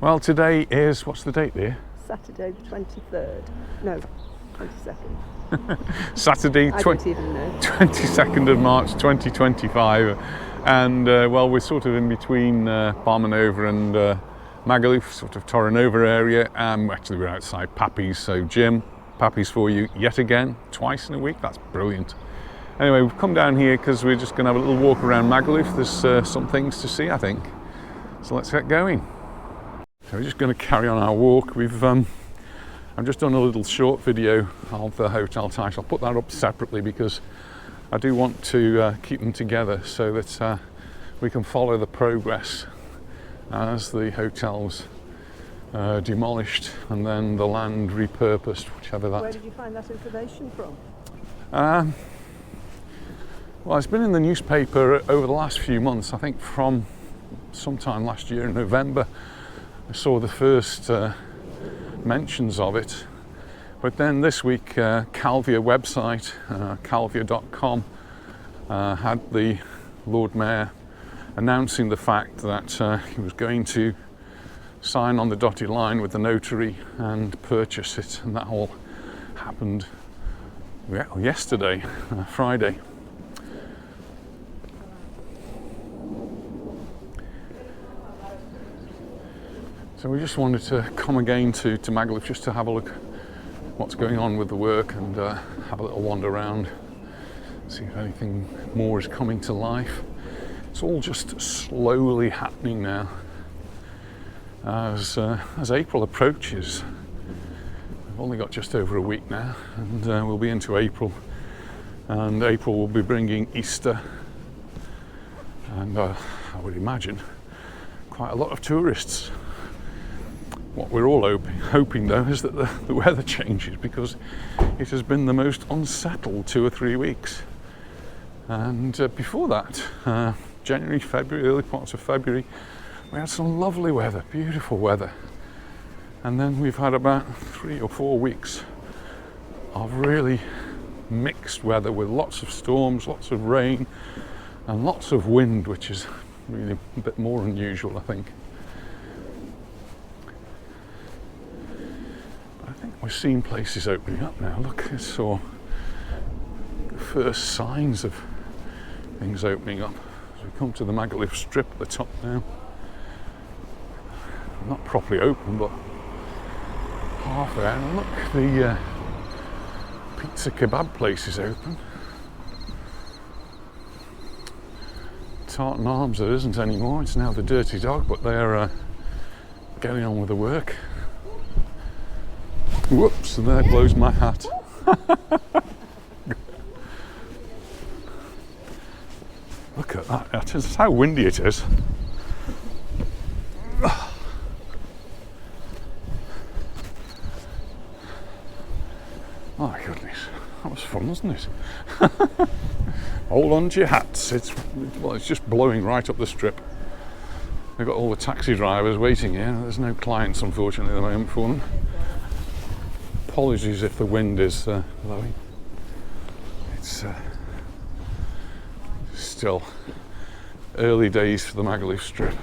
Well, today is, what's the date there? Saturday the 23rd. No, 22nd. Saturday, I don't even know. 22nd of March 2025. And well, we're sort of in between Promenade and Magaluf, sort of Torrenova area. Actually, we're outside Pappy's, so Jim, Pappy's for you yet again, twice in a week. That's brilliant. Anyway, we've come down here because we're just going to have a little walk around Magaluf. There's some things to see, I think. So let's get going. So we're just going to carry on our walk. I've just done a little short video of the hotel types. I'll put that up separately because I do want to keep them together so that we can follow the progress as the hotels demolished and then the land repurposed, whichever that. Where did you find that information from? Well, it's been in the newspaper over the last few months. I think from sometime last year in November I saw the first mentions of it, but then this week Calvia website, calvia.com, had the Lord Mayor announcing the fact that he was going to sign on the dotted line with the notary and purchase it, and that all happened yesterday, Friday. So we just wanted to come again to Magaluf just to have a look at what's going on with the work and have a little wander around, see if anything more is coming to life. It's all just slowly happening now. As April approaches, we've only got just over a week now, and we'll be into April, and April will be bringing Easter, and I would imagine quite a lot of tourists. What we're all hoping though is that the weather changes, because it has been the most unsettled 2 or 3 weeks. And before that, January, February, early parts of February, we had some lovely weather, beautiful weather. And then we've had about 3 or 4 weeks of really mixed weather with lots of storms, lots of rain and lots of wind, which is really a bit more unusual, I think. We're seeing places opening up now. Look, I saw the first signs of things opening up as we come to the Magaluf strip at the top now. Not properly open, but half there. And look, the pizza kebab place is open. Tartan Arms there isn't anymore. It's now the Dirty Dog, but they're getting on with the work. Whoops, and there blows my hat. Look at that, that's how windy it is. My goodness, that was fun, wasn't it? Hold on to your hats, it's just blowing right up the strip. They've got all the taxi drivers waiting here. There's no clients, unfortunately, at the moment for them. Apologies if the wind is blowing. It's still early days for the Magaluf strip.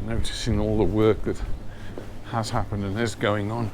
Noticing all the work that has happened and is going on.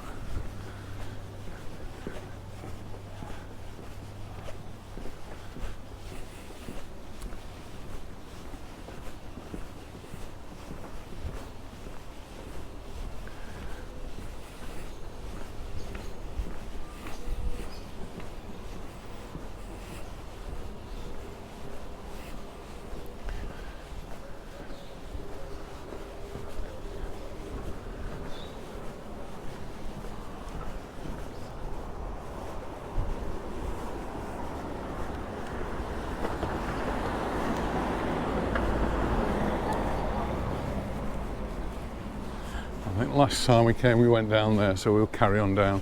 I think last time we came we went down there, so we'll carry on down.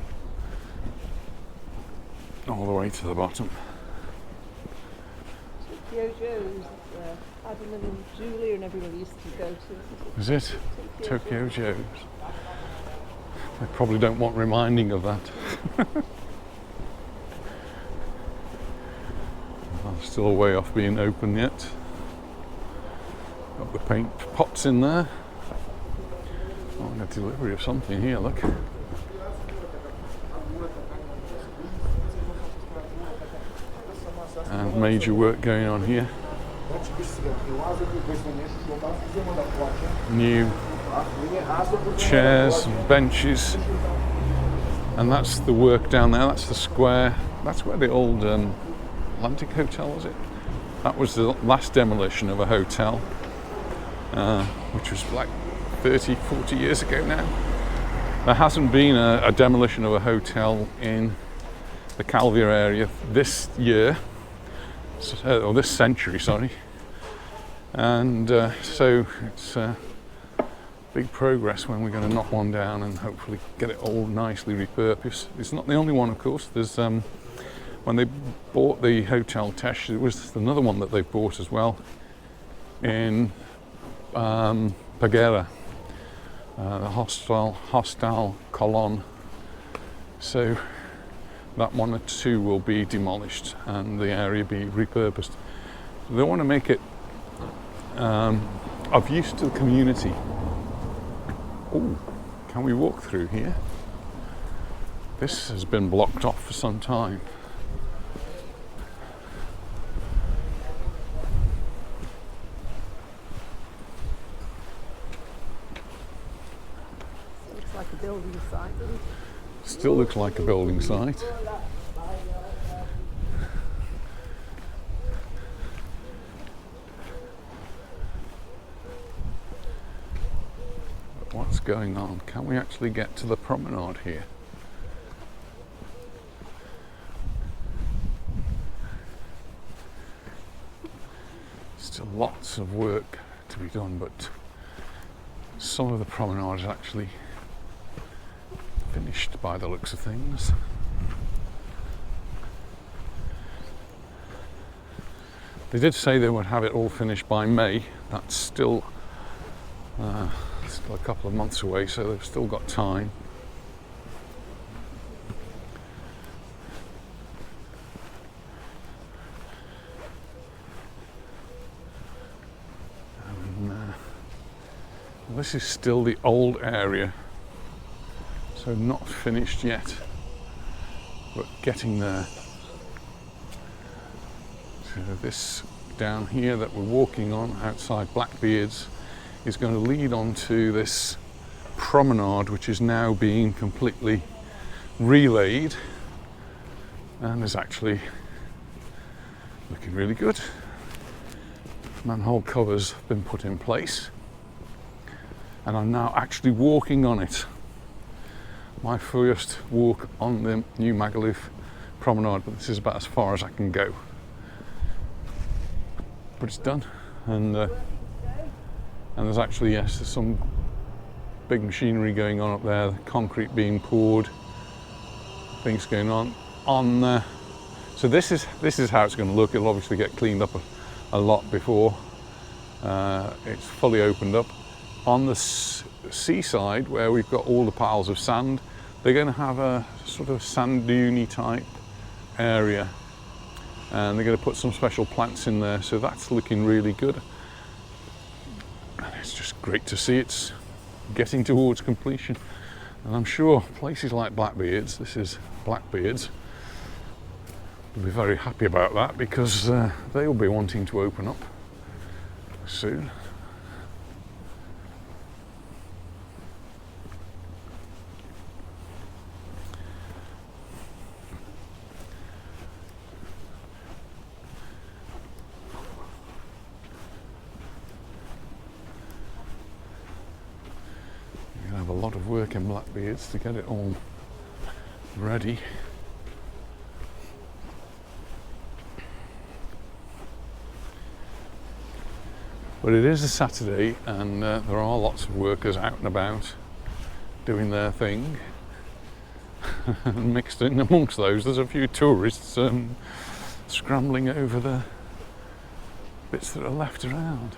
all the way to the bottom. Tokyo Joe's, Adam and Julia and everybody used to go to. Is it? Tokyo Joe's. They probably don't want reminding of that. Still a way off being open yet. Got the paint pots in there. Oh, and a delivery of something here, look. And major work going on here. New chairs and benches. And that's the work down there, that's the square. That's where the old Atlantic Hotel, was it? That was the last demolition of a hotel, which was like 30, 40 years ago now. There hasn't been a demolition of a hotel in the Calvia area this year, or this century, sorry. And so it's big progress when we're going to knock one down and hopefully get it all nicely repurposed. It's not the only one, of course. There's when they bought the Hotel Tesh, there was another one that they bought as well in Baleares, the Hostel Colon. So that one or two will be demolished and the area be repurposed. They want to make it of use to the community. Oh, can we walk through here? This has been blocked off for some time. Looks like a building site, doesn't it? Still looks like a building site. But what's going on? Can we actually get to the promenade here? Still lots of work to be done, but some of the promenade is actually finished by the looks of things. They did say they would have it all finished by May. That's still a couple of months away, so they've still got time. And, this is still the old area. So not finished yet, but getting there. So this down here that we're walking on outside Blackbeard's is going to lead on to this promenade, which is now being completely relaid and is actually looking really good. Manhole covers have been put in place and I'm now actually walking on it. My first walk on the new Magaluf promenade, but this is about as far as I can go. But it's done, and there's actually, yes, there's some big machinery going on up there, concrete being poured, things going on there. So this is how it's going to look. It'll obviously get cleaned up a lot before it's fully opened up. On the seaside, where we've got all the piles of sand, they're going to have a sort of sand dune type area, and they're going to put some special plants in there, so that's looking really good. And it's just great to see it's getting towards completion, and I'm sure places like Blackbeard's, this is Blackbeard's, will be very happy about that, because they will be wanting to open up soon. A lot of work in Blackbeard's to get it all ready. But it is a Saturday and there are lots of workers out and about doing their thing. And mixed in amongst those, there's a few tourists scrambling over the bits that are left around.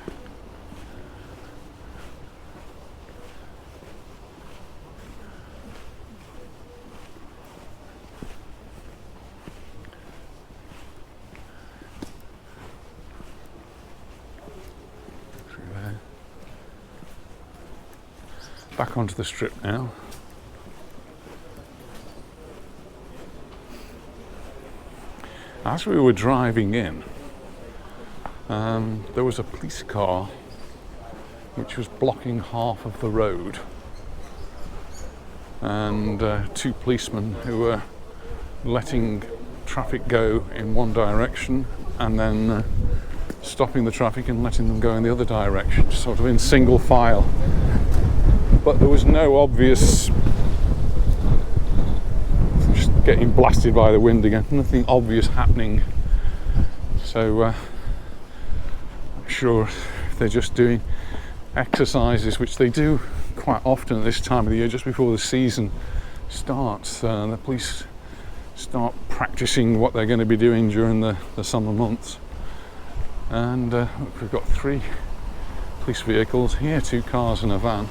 Through there. Back onto the strip now. As we were driving in, there was a police car which was blocking half of the road, and two policemen who were letting traffic go in one direction and then stopping the traffic and letting them go in the other direction, sort of in single file. But there was no obvious, just getting blasted by the wind again, nothing obvious happening. So I'm sure if they're just doing exercises, which they do quite often at this time of the year, just before the season starts, the police start practicing what they're going to be doing during the summer months. And we've got 3 police vehicles here, 2 cars and a van.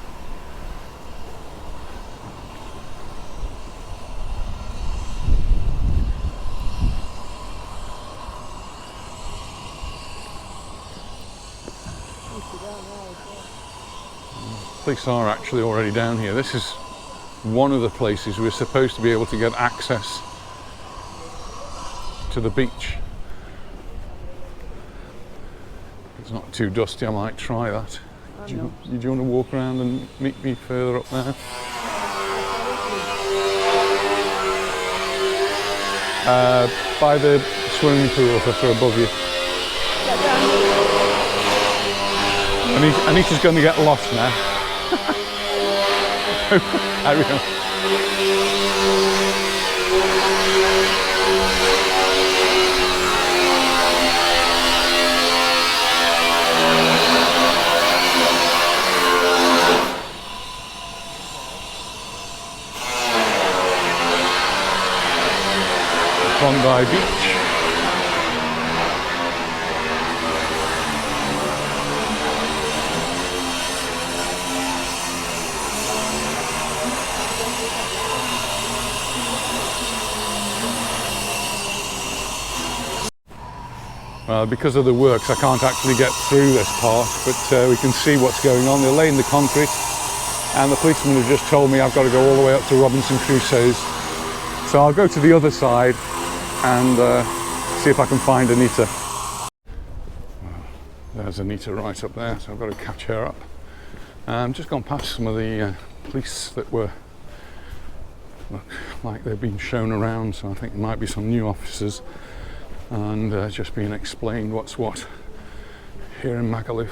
Police are actually already down here. This is one of the places we're supposed to be able to get access to the beach. If it's not too dusty, I might try that. Do you want to walk around and meet me further up there? By the swimming pool, if they're above you. Anita's going to get lost now. Carry on. Promenade Beach. Because of the works, I can't actually get through this part, but we can see what's going on. They're laying the concrete, and the policeman have just told me I've got to go all the way up to Robinson Crusoe's. So I'll go to the other side and see if I can find Anita. There's Anita right up there, so I've got to catch her up. Just gone past some of the police that look like they've been shown around, so I think there might be some new officers. And just being explained what's what here in Magaluf.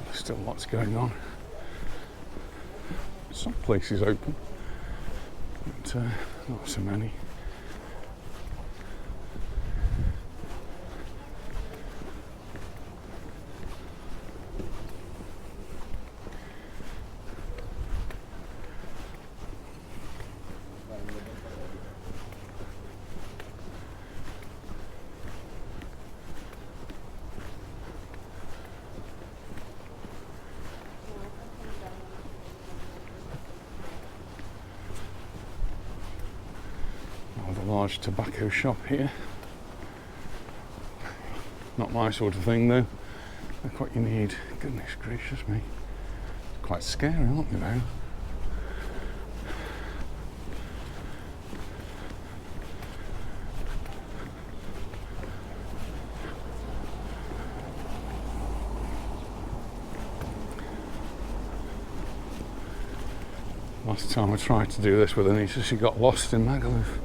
There's still lots going on. Some places open, but not so many. Large tobacco shop here. Not my sort of thing though. Look what you need. Goodness gracious me. Quite scary, aren't they though? Last time I tried to do this with Anita, she got lost in Magaluf.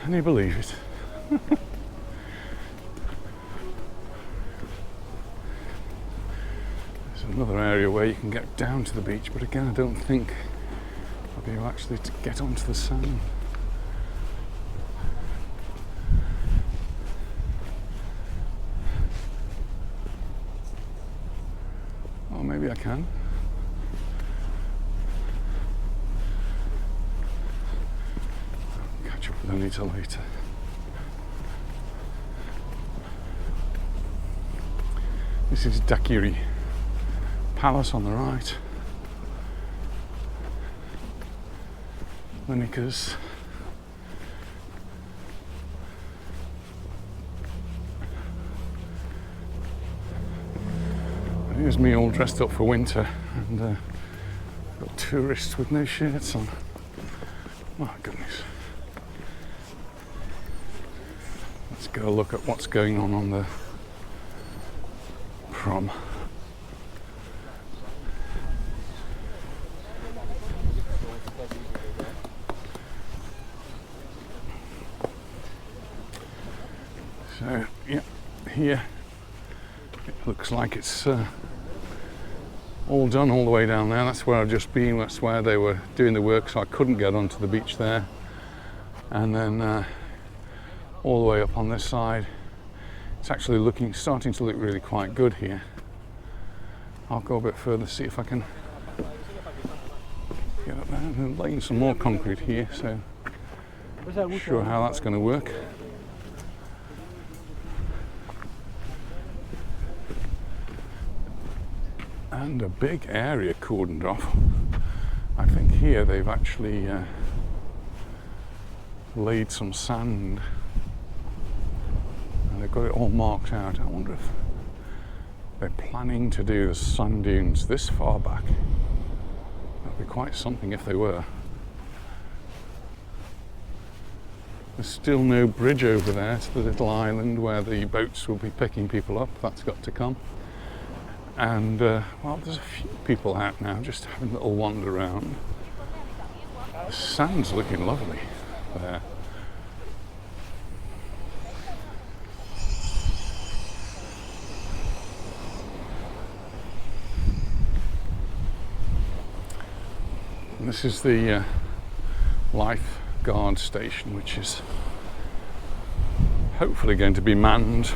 Can you believe it? There's another area where you can get down to the beach, but again I don't think I'll be able actually to get onto the sand. maybe I can. Catch up with Anita later. This is Dakiri Palace on the right. The Knickers. Here's me all dressed up for winter, and got tourists with no shirts on. My goodness. Let's go look at what's going on the prom. So, yeah, here it looks like it's all done all the way down there. That's where I've just been. That's where they were doing the work, so I couldn't get onto the beach there. And then all the way up on this side, it's actually starting to look really quite good here. I'll go a bit further, see if I can get up there. I'm laying some more concrete here, so not sure how that's going to work. And a big area cordoned off. I think here they've actually laid some sand and they've got it all marked out. I wonder if they're planning to do the sand dunes this far back. That'd be quite something if they were. There's still no bridge over there to the little island where the boats will be picking people up. That's got to come. And well, there's a few people out now just having a little wander around. The sand's looking lovely there. And this is the lifeguard station, which is hopefully going to be manned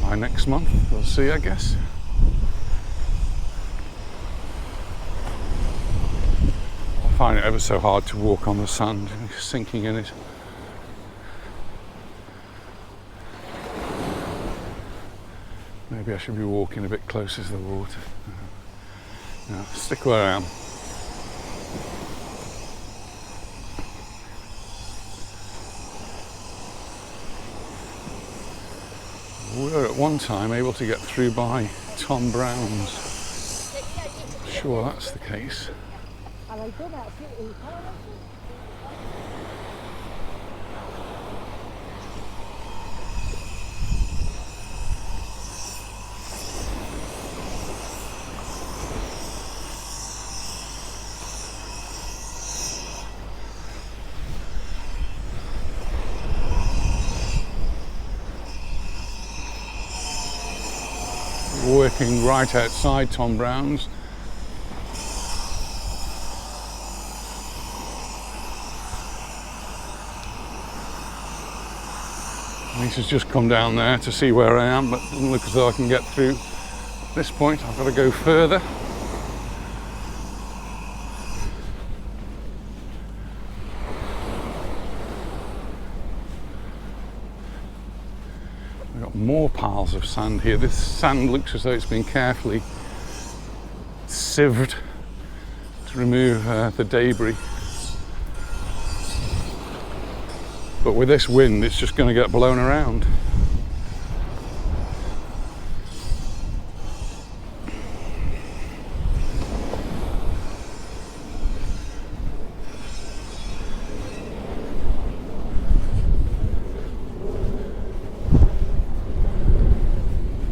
by next month. We'll see, I guess. I find it ever so hard to walk on the sand, sinking in it. Maybe I should be walking a bit closer to the water. No, stick where I am. We were at one time able to get through by Tom Brown's. Sure, that's the case. Working right outside Tom Brown's. Lisa's just come down there to see where I am, but it doesn't look as though I can get through at this point. I've got to go further. We've got more piles of sand here. This sand looks as though it's been carefully sieved to remove the debris. But with this wind, it's just going to get blown around.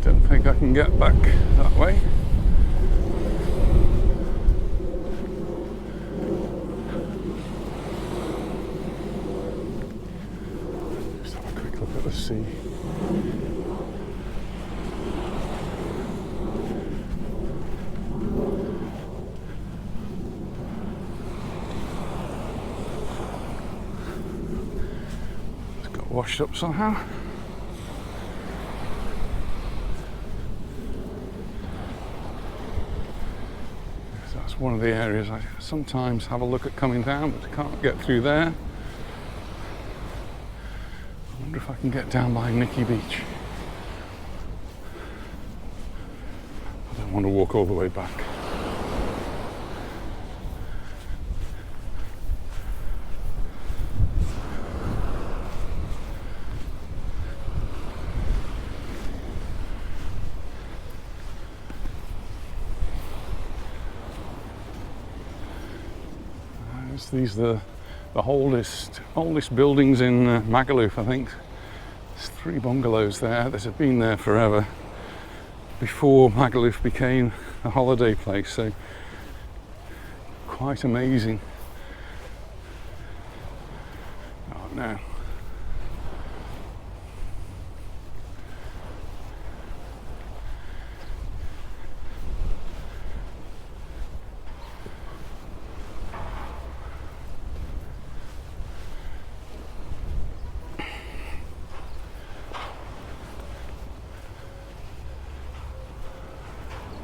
Don't think I can get back that way. Look at the sea. It's got washed up somehow. That's one of the areas I sometimes have a look at coming down, but I can't get through there. I wonder if I can get down by Nicky Beach. I don't want to walk all the way back. These are the oldest buildings in Magaluf, I think. There's 3 bungalows there that have been there forever, before Magaluf became a holiday place, so quite amazing. Oh no.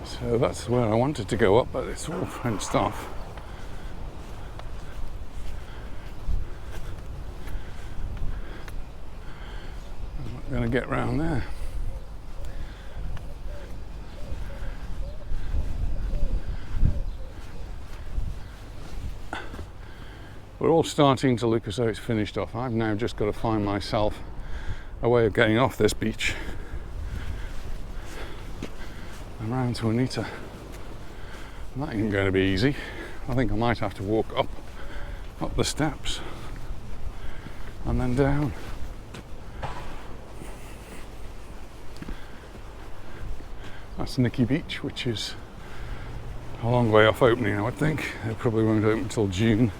So that's where I wanted to go up, but it's all fenced off. I'm not going to get round there. We're all starting to look as though it's finished off. I've now just got to find myself a way of getting off this beach and round to Anita. And that isn't going to be easy. I think I might have to walk up the steps and then down. That's Nicky Beach, which is a long way off opening, I would think. It probably won't open until June.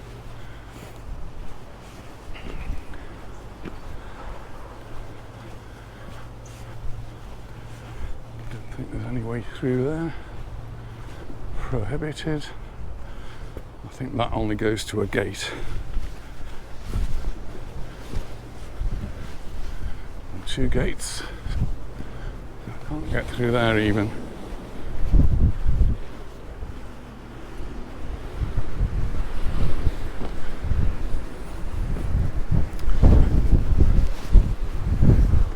Don't think there's any way through there. Prohibited. I think that only goes to a gate. And 2 gates. I can't get through there even.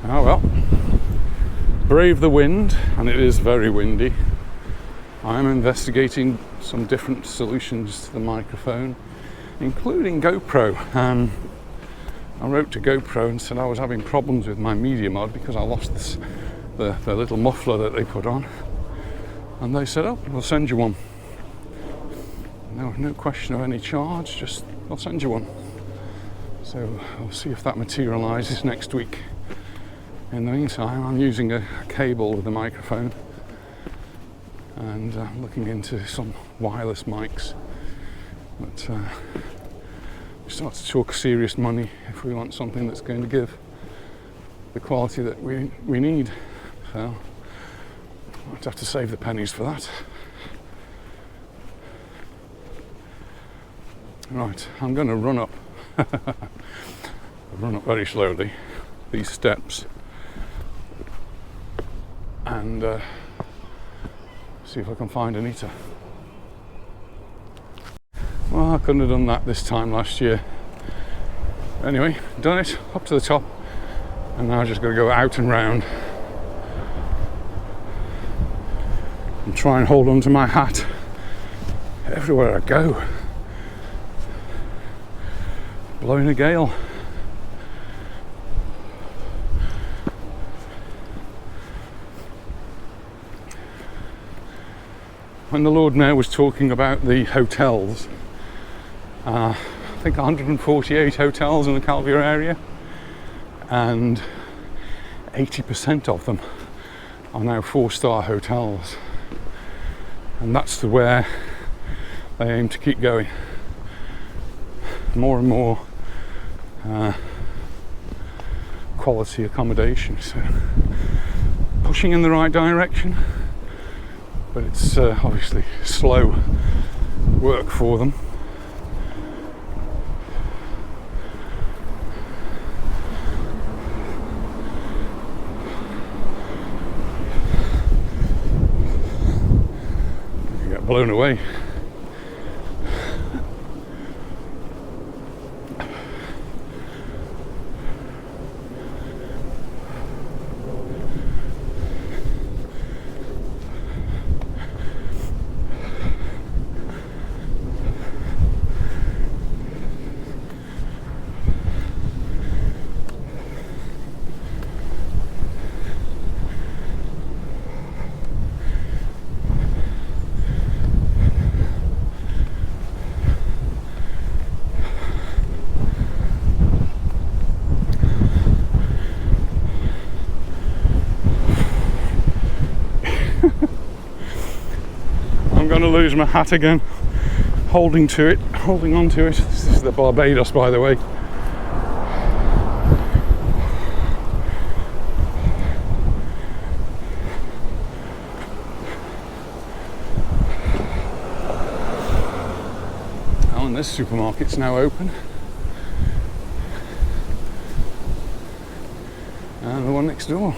Oh well. Brave the wind, and it is very windy. I am investigating some different solutions to the microphone, including GoPro. I wrote to GoPro and said I was having problems with my media mod because I lost the little muffler that they put on, and they said, "Oh, we'll send you one." No question of any charge, just I'll send you one. So I'll see if that materialises next week. In the meantime, I'm using a cable with the microphone, and I'm looking into some wireless mics. But we start to talk serious money if we want something that's going to give the quality that we need. So I might have to save the pennies for that. Right, I'm going to run up very slowly these steps and see if I can find Anita. Well, I couldn't have done that this time last year. Anyway, done it, up to the top, and now I just got to go out and round and try and hold on to my hat everywhere I go. Blowing a gale. When the Lord Mayor was talking about the hotels, I think 148 hotels in the Calvia area, and 80% of them are now 4-star hotels, and that's where they aim to keep going. More and more quality accommodation, so pushing in the right direction. But it's obviously slow work for them. You get blown away. going to lose my hat again. Holding on to it. This is the Barbados, by the way. Oh, and this supermarket's now open. And the one next door.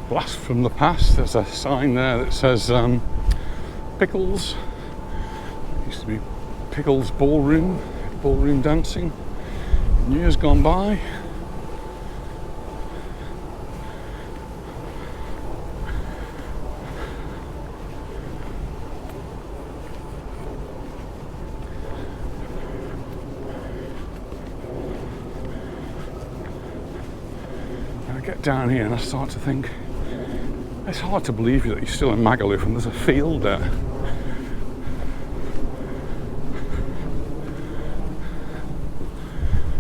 Blast from the past. There's a sign there that says Pickles. Used to be Pickles ballroom dancing. Years gone by. I get down here and I start to think, it's hard to believe that you're still in Magaluf and there's a field there.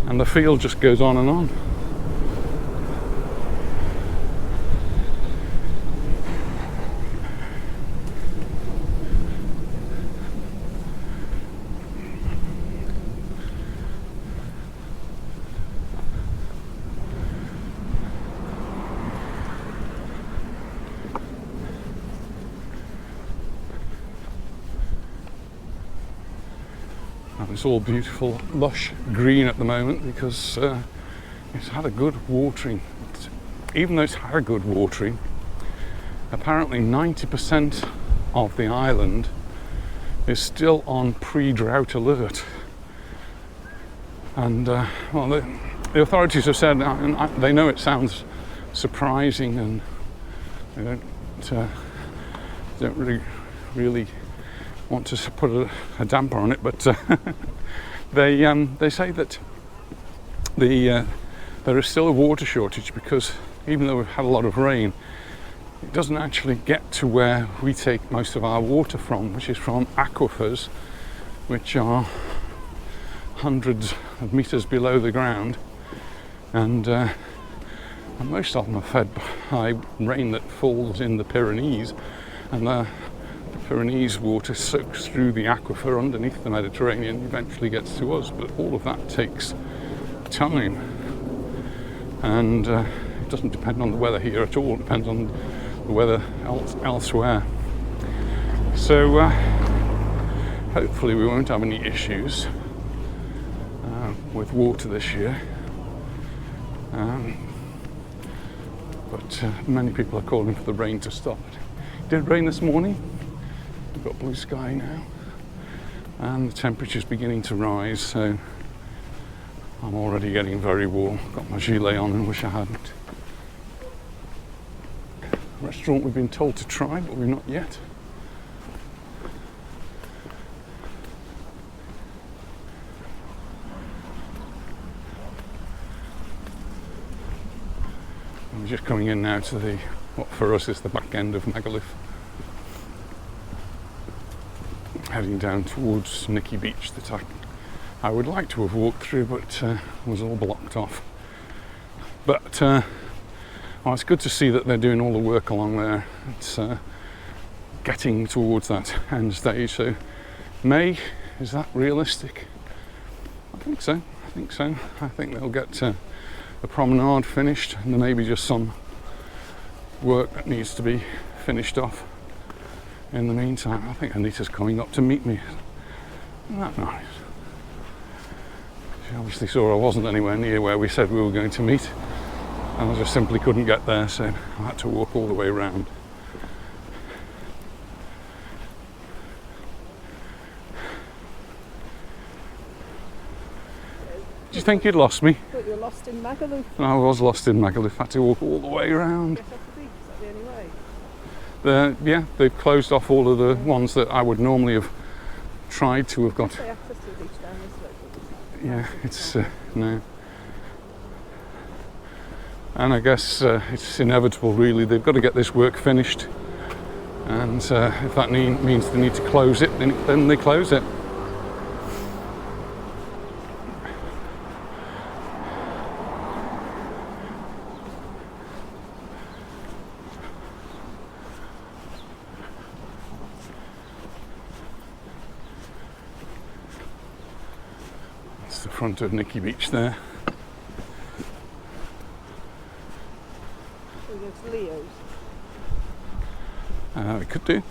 And the field just goes on and on. And it's all beautiful, lush green at the moment because it's had a good watering. Even though it's had a good watering, apparently 90% of the island is still on pre-drought alert. And well, the authorities have said, and they know it sounds surprising, and they don't really want to put a damper on it, but they say that there is still a water shortage because even though we've had a lot of rain, it doesn't actually get to where we take most of our water from, which is from aquifers, which are hundreds of meters below the ground, and most of them are fed by rain that falls in the Pyrenees, and the Pyrenees water soaks through the aquifer underneath the Mediterranean and eventually gets to us, but all of that takes time, and it doesn't depend on the weather here at all. It depends on the weather elsewhere. So hopefully we won't have any issues with water this year, but many people are calling for the rain to stop. It did rain this morning. We've got blue sky now, and the temperature's beginning to rise, so I'm already getting very warm. Got my gilet on and wish I hadn't. Restaurant we've been told to try, but we've not yet. We're just coming in now to what for us is the back end of Magaluf. Heading down towards Nikki Beach that I would like to have walked through, but was all blocked off. But well, it's good to see that they're doing all the work along there. It's getting towards that end stage. So May, is that realistic? I think so. I think they'll get the promenade finished, and there may be just some work that needs to be finished off in the meantime. I think Anita's coming up to meet me. Isn't that nice? She obviously saw I wasn't anywhere near where we said we were going to meet, and I just simply couldn't get there, so I had to walk all the way around. Do you think you'd lost me? I thought you were lost in Magaluf. I was lost in Magaluf. Had to walk all the way around. Get off the beach, is that the only way? Yeah, they've closed off all of the ones that I would normally have tried to have got. They access to the beach down this way. Yeah, it's no. And I guess it's inevitable, really. They've got to get this work finished, and if that means they need to close it, then they close it. front of Nicky Beach there. We go to Leo's. We could do.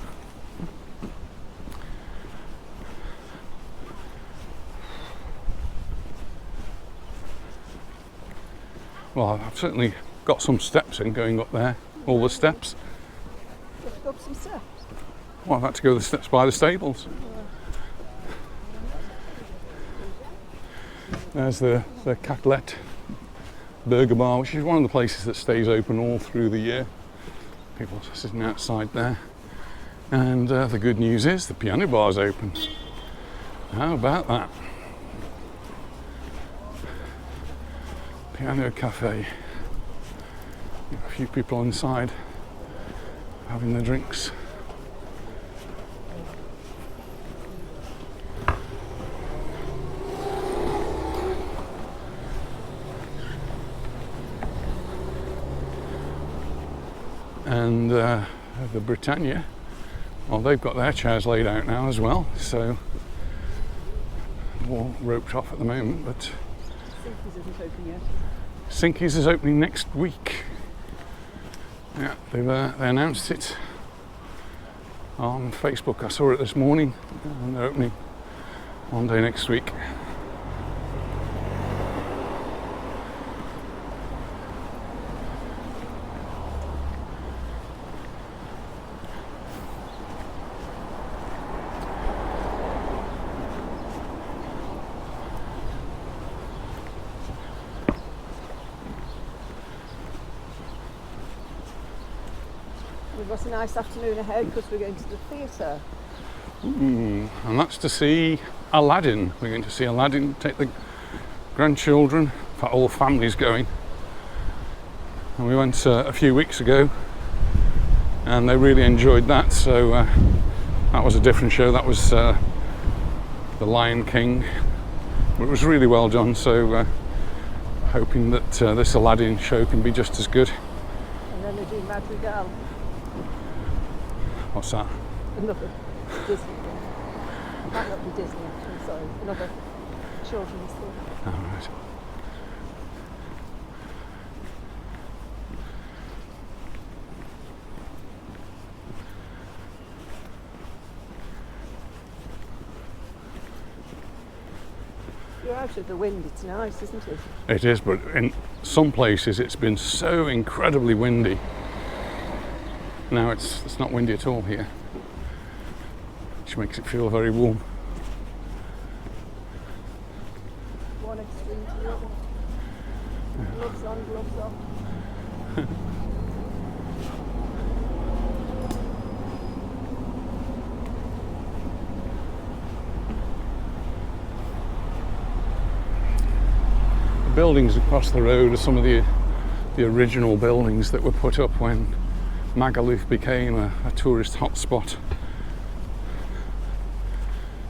Well, I've certainly got some steps in going up there. All the steps. Let's go up some steps. Well, I've had to go the steps by the stables. There's the Catlet Burger Bar, which is one of the places that stays open all through the year. People are sitting outside there. And the good news is the piano bar's open. How about that? Piano Cafe. A few people inside having their drinks. And the Britannia, well, they've got their chairs laid out now as well, so all roped off at the moment, but Sinky's isn't open yet. Sinky's is opening next week. Yeah, they announced it on Facebook. I saw it this morning, and they're opening one day next week. We've got a nice afternoon ahead because we're going to the theatre. And that's to see Aladdin. We're going to see Aladdin, take the grandchildren, in fact all the family's going. And we went a few weeks ago and they really enjoyed that, so that was a different show. That was The Lion King. It was really well done, so hoping that this Aladdin show can be just as good. And then they do Madrigal. What's that? Another Disney thing. It might not be Disney actually, sorry. Another children's thing. Oh, right. You're out of the wind, it's nice, isn't it? It is, but in some places it's been so incredibly windy. Now it's not windy at all here, which makes it feel very warm. One extreme to the other. Gloves on, gloves off. The buildings across the road are some of the original buildings that were put up when Magaluf became a tourist hotspot.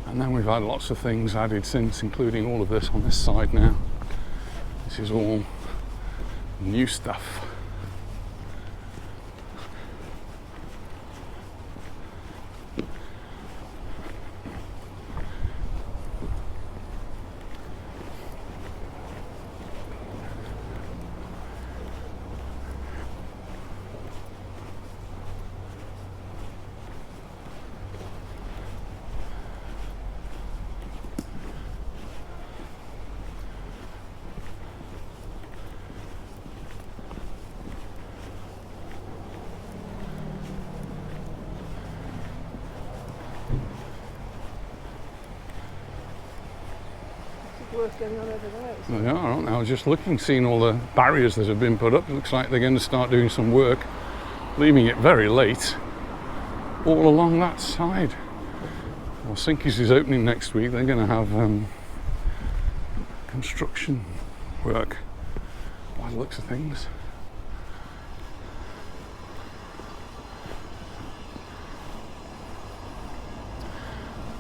And then we've had lots of things added since, including all of this on this side now. This is all new stuff. Work going on over there. They are, aren't they? I was just looking, seeing all the barriers that have been put up. It looks like they're going to start doing some work, leaving it very late, all along that side. Well, Sinky's is opening next week. They're going to have construction work, by the looks of things.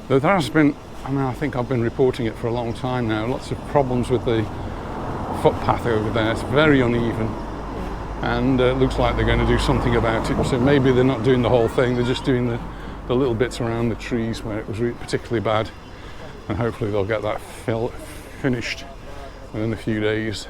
Though there has been, I think I've been reporting it for a long time now, lots of problems with the footpath over there. It's very uneven, and it looks like they're going to do something about it. So maybe they're not doing the whole thing, they're just doing the little bits around the trees where it was particularly bad, and hopefully they'll get that finished within a few days.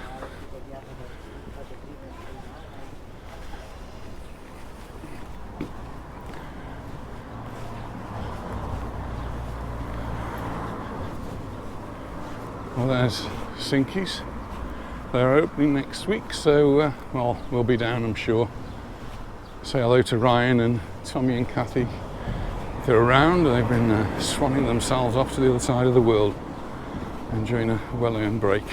Well, there's Sinkies. They're opening next week, so well, we'll be down, I'm sure. Say hello to Ryan and Tommy and Kathy. They're around. They've been swanning themselves off to the other side of the world, enjoying a well-earned break.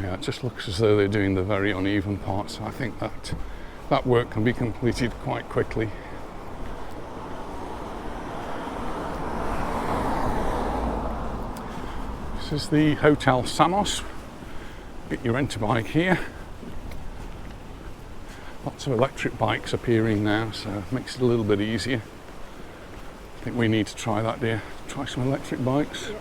Yeah, it just looks as though they're doing the very uneven part, so I think that work can be completed quite quickly. This is the Hotel Samos. Get your rent a bike here. Lots of electric bikes appearing now, so it makes it a little bit easier. I think we need to try that, dear. Try some electric bikes. Yeah.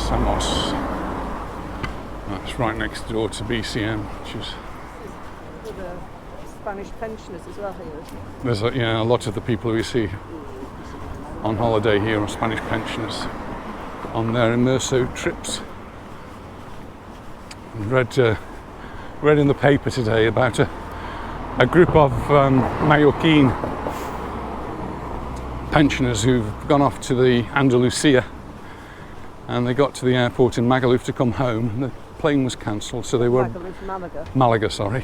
Samos. That's right next door to BCM, which is. For the Spanish pensioners as well here, isn't it? There's a lot of the people we see on holiday here are Spanish pensioners on their immerso trips. Read in the paper today about a group of Mallorquin pensioners who've gone off to the Andalusia, and they got to the airport in Magaluf to come home, and the plane was cancelled, so they were Magaluf, Malaga, sorry.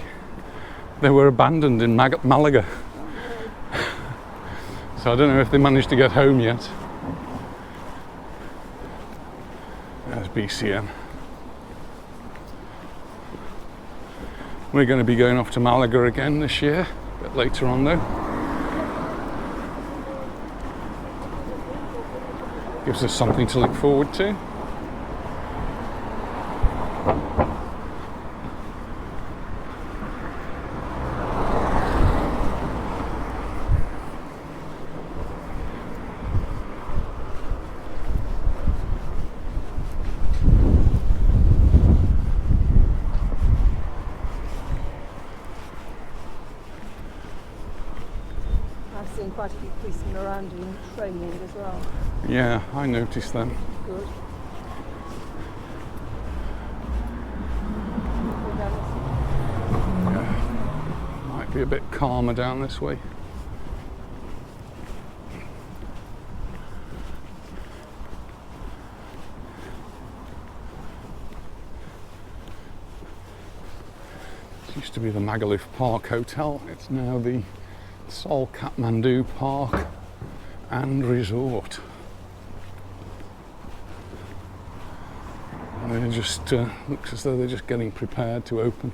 They were abandoned in Malaga. So I don't know if they managed to get home yet. There's BCM. We're going to be going off to Malaga again this year, a bit later on though. Gives us something to look forward to. I've seen quite a few policemen around doing training as well. Yeah, I noticed them. Good. Yeah. Might be a bit calmer down this way. It used to be the Magaluf Park Hotel. It's now the Sol Kathmandu Park and Resort. And it just looks as though they're just getting prepared to open.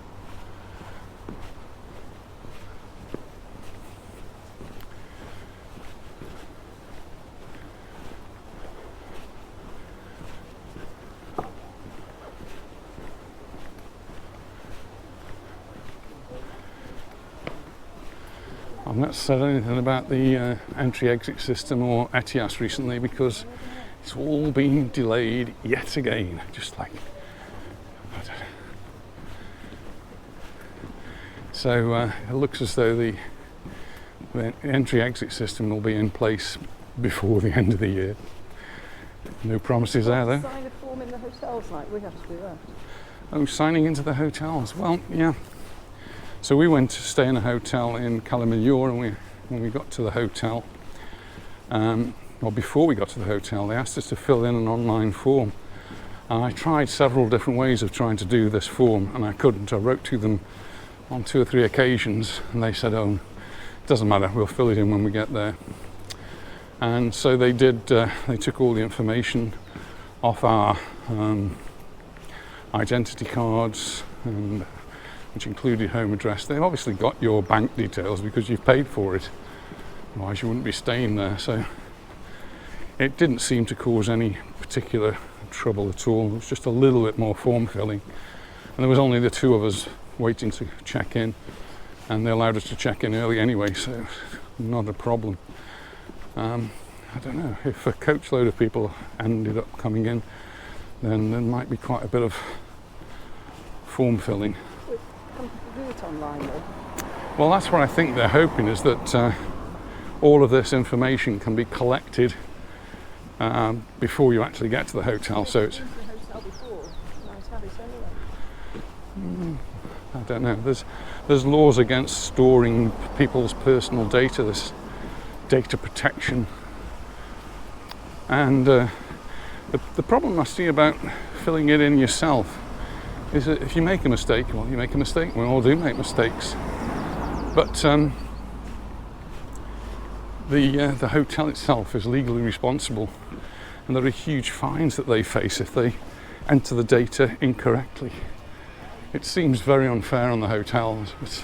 I've not said anything about the entry-exit system or ETIAS recently because it's all been delayed yet again, just like I don't know. So it looks as though the entry-exit system will be in place before the end of the year. No promises there though. Sign a form in the hotels like we have to do that. Oh, signing into the hotels. Well, yeah. So we went to stay in a hotel in Calamajor, and when we got to the hotel, well, before we got to the hotel, they asked us to fill in an online form. And I tried several different ways of trying to do this form, and I couldn't. I wrote to them on 2 or 3 occasions, and they said, "Oh, it doesn't matter. We'll fill it in when we get there." And so they did. They took all the information off our identity cards, and which included home address. They've obviously got your bank details because you've paid for it. otherwise you wouldn't be staying there. So it didn't seem to cause any particular trouble at all. It was just a little bit more form filling, and there was only the two of us waiting to check in, and they allowed us to check in early anyway, so not a problem. I don't know, if a coachload of people ended up coming in, then there might be quite a bit of form filling. So can people do it online though? Well, that's what I think they're hoping, is that all of this information can be collected before you actually get to the hotel. So it's... The hotel before, nice have it anyway. I don't know. There's laws against storing people's personal data. There's data protection, and the problem I see about filling it in yourself is that if you make a mistake, well, you make a mistake. We all do make mistakes, but the hotel itself is legally responsible, and there are huge fines that they face if they enter the data incorrectly. It seems very unfair on the hotels, but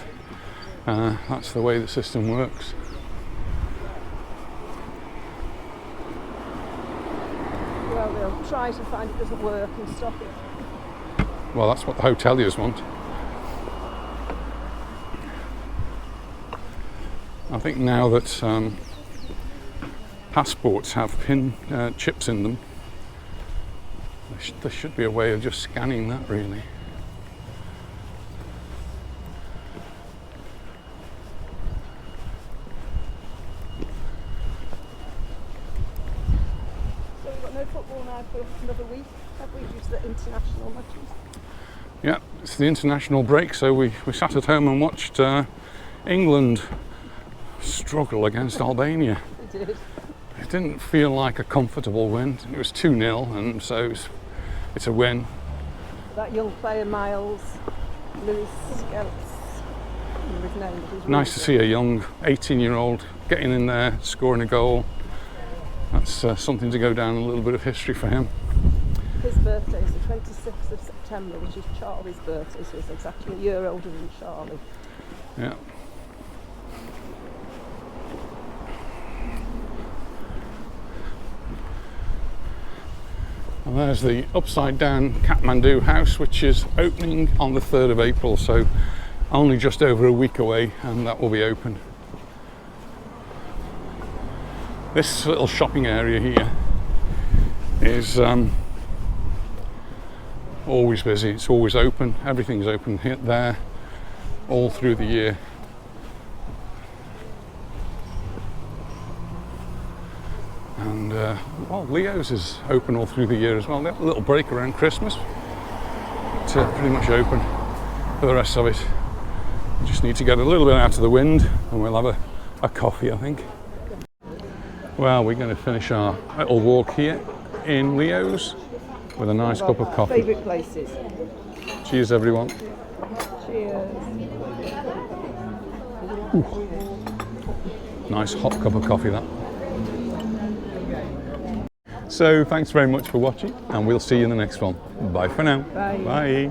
that's the way the system works. Well, they'll try to find it doesn't work and stop it. Well, that's what the hoteliers want. I think now that passports have pin chips in them, there should be a way of just scanning that, really. So we've got no football now for another week, have we? Due to the international matches. Yeah, it's the international break, so we sat at home and watched England struggle against Albania. We did. It didn't feel like a comfortable win. It was 2-0, and so it's a win. That young player, Miles, Lewis Skelts, his name. Nice to see a young 18-year-old getting in there, scoring a goal. That's something to go down in a little bit of history for him. His birthday is the 26th of September, which is Charlie's birthday, so he's exactly a year older than Charlie. Yeah. And there's the upside down Kathmandu house, which is opening on the 3rd of April, so only just over a week away, and that will be open. This little shopping area here is always busy. It's always open. Everything's open here, there, all through the year. And well, Leo's is open all through the year as well. They have a little break around Christmas. It's pretty much open for the rest of it. Just need to get a little bit out of the wind, and we'll have a coffee, I think. Well, we're going to finish our little walk here in Leo's with a nice cup of coffee. Favourite places. Cheers, everyone. Cheers. Ooh. Nice hot cup of coffee, that. So thanks very much for watching, and we'll see you in the next one. Bye for now. Bye. Bye.